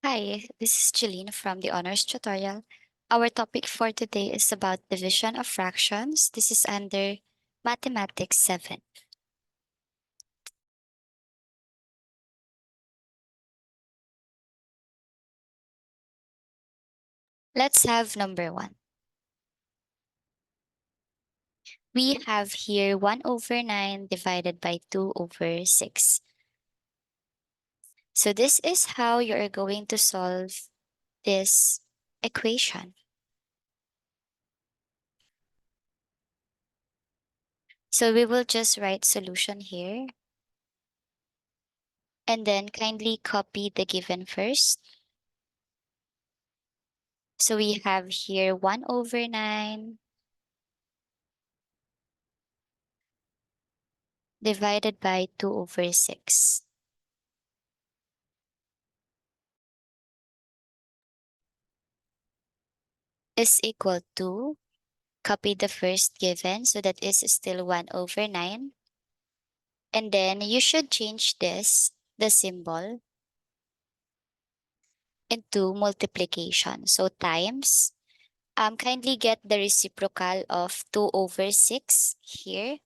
Hi, this is Jeline from the Honors Tutorial. Our topic for today is about division of fractions. This is under Mathematics 7. Let's have number 1. We have here 1 over 9 divided by 2 over 6. So this is how you are going to solve this equation. So we will just write solution here and then kindly copy the given first. So we have here 1 over 9 divided by 2 over 6. Is equal to, copy the first given, so that is still 1 over 9. And then you should change this, the symbol, into multiplication. So times, kindly get the reciprocal of 2 over 6 here.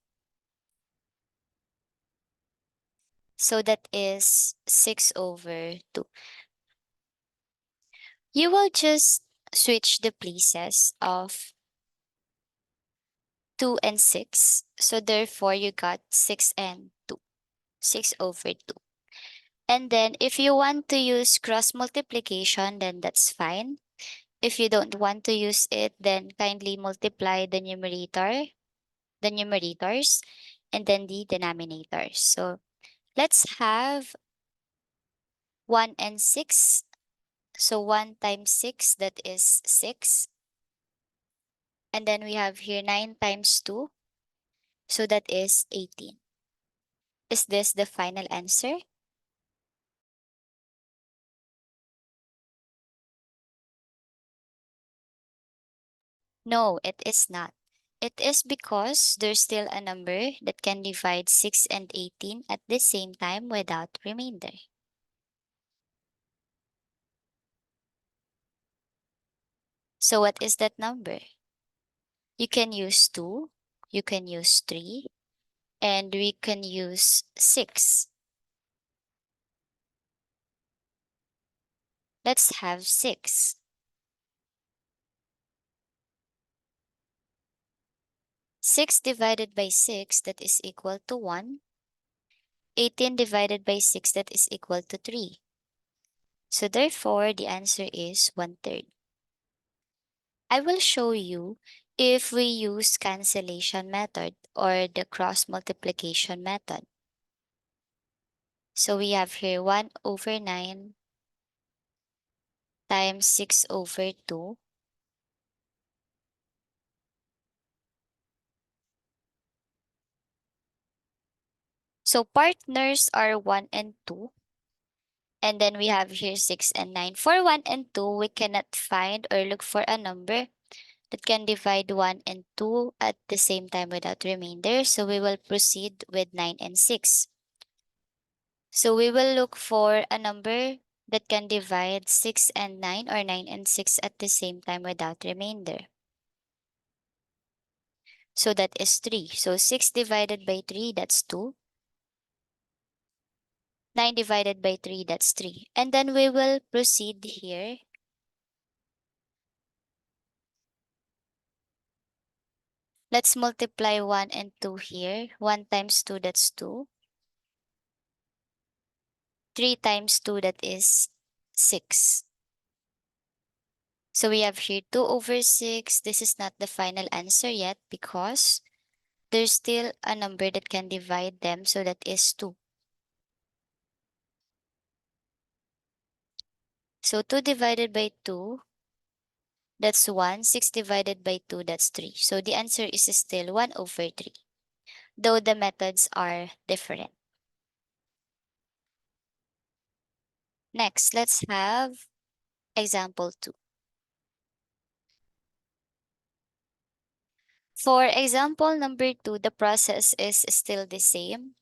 So that is 6 over 2. You will just switch the places of 2 and 6. So therefore, you got 6 and 2. 6 over 2. And then if you want to use cross multiplication, then that's fine. If you don't want to use it, then kindly multiply the numerators, and then the denominators. So let's have 1 and 6. So 1 times 6, that is 6. And then we have here 9 times 2. So that is 18. Is this the final answer? No, it is not. It is because there's still a number that can divide 6 and 18 at the same time without remainder. So what is that number? You can use 2, you can use 3, and we can use 6. Let's have 6. 6 divided by 6, that is equal to 1. 18 divided by 6, that is equal to 3. So therefore, the answer is 1/3. I will show you if we use cancellation method or the cross multiplication method. So we have here 1 over 9 times 6 over 2. So partners are 1 and 2. And then we have here 6 and 9. For 1 and 2, we cannot find or look for a number that can divide 1 and 2 at the same time without remainder. So we will proceed with 9 and 6. So we will look for a number that can divide 6 and 9 or 9 and 6 at the same time without remainder. So that is 3. So 6 divided by 3, that's 2. 9 divided by 3, that's 3. And then we will proceed here. Let's multiply 1 and 2 here. 1 times 2, that's 2. 3 times 2, that is 6. So we have here 2 over 6. This is not the final answer yet because there's still a number that can divide them. So that is 2. So 2 divided by 2, that's 1. 6 divided by 2, that's 3. So the answer is still 1 over 3, though the methods are different. Next, let's have example 2. For example number 2, the process is still the same.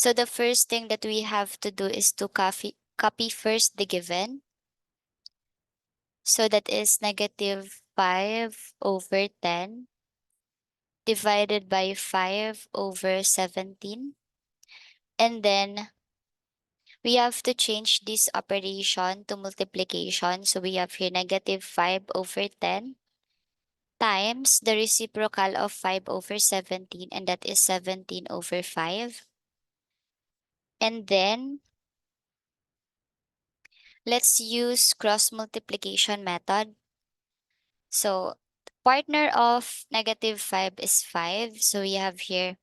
So the first thing that we have to do is to copy first the given. So that is negative 5 over 10 divided by 5 over 17. And then we have to change this operation to multiplication. So we have here negative 5 over 10 times the reciprocal of 5 over 17, and that is 17 over 5. And then let's use cross multiplication method. So partner of negative 5 is 5. So we have here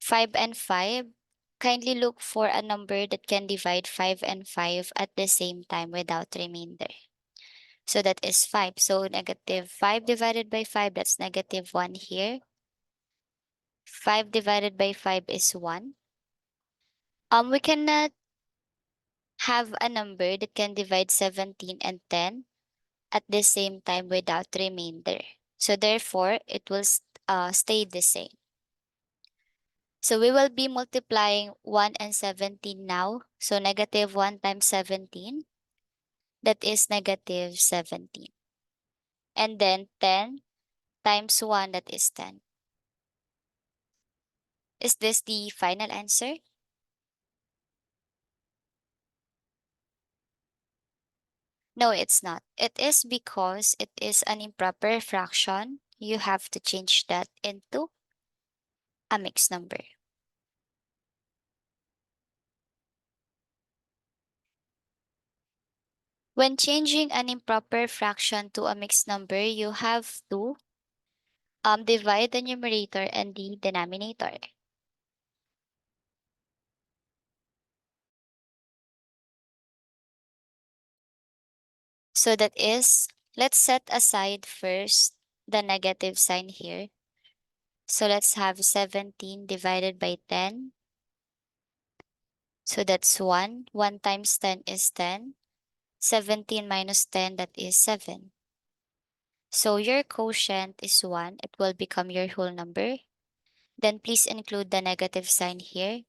5 and 5. Kindly look for a number that can divide 5 and 5 at the same time without remainder. So that is 5. So negative 5 divided by 5, that's negative 1 here. 5 divided by 5 is 1. We cannot have a number that can divide 17 and 10 at the same time without remainder. So therefore, it will stay the same. So we will be multiplying 1 and 17 now. So negative 1 times 17, that is negative 17. And then 10 times 1, that is 10. Is this the final answer? No, it's not. It is because it is an improper fraction. You have to change that into a mixed number. When changing an improper fraction to a mixed number, you have to divide the numerator and the denominator. So that is, let's set aside first the negative sign here. So let's have 17 divided by 10. So that's 1. 1 times 10 is 10. 17 minus 10, that is 7. So your quotient is 1. It will become your whole number. Then please include the negative sign here.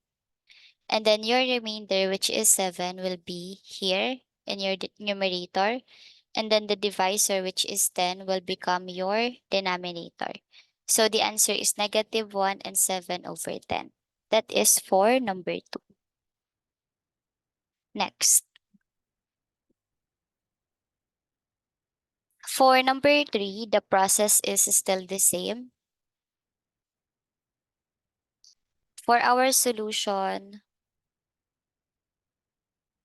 And then your remainder, which is 7, will be here in your numerator. And then the divisor, which is 10, will become your denominator. So the answer is negative 1 and 7 over 10. That is for number 2. Next. For number 3, the process is still the same. For our solution,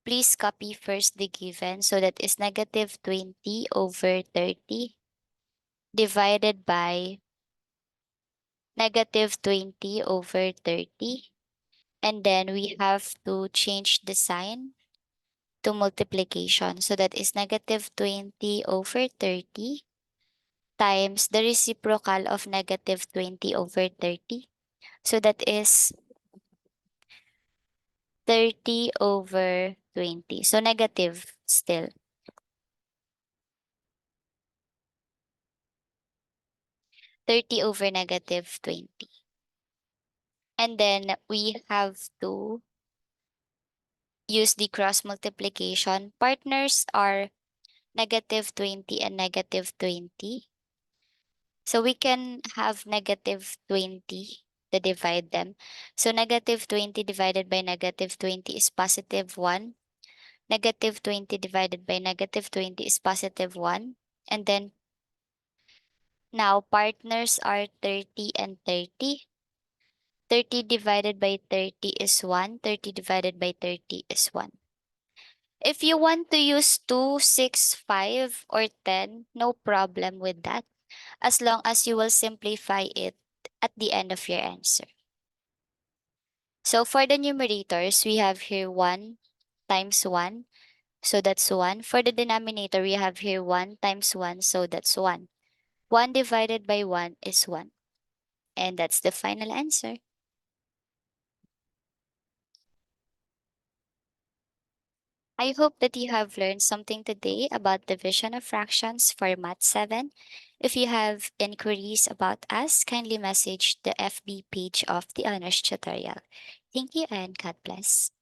please copy first the given. So that is negative 20 over 30 divided by negative 20 over 30. And then we have to change the sign to multiplication. So that is negative 20 over 30 times the reciprocal of negative 20 over 30. So that is 30 over 20. So negative still. 30 over negative 20. And then we have to use the cross multiplication. Partners are negative 20 and negative 20. So we can have negative 20 to divide them. So negative 20 divided by negative 20 is positive 1. Negative 20 divided by negative 20 is positive 1. And then now partners are 30 and 30. 30 divided by 30 is 1. 30 divided by 30 is 1. If you want to use 2, 6, 5, or 10, no problem with that, as long as you will simplify it at the end of your answer. So for the numerators, we have here 1 times 1. So that's 1. For the denominator, we have here 1 times 1. So that's 1. 1 divided by 1 is 1. And that's the final answer. I hope that you have learned something today about division of fractions for Math 7. If you have inquiries about us, kindly message the FB page of the Honors Tutorial. Thank you and God bless.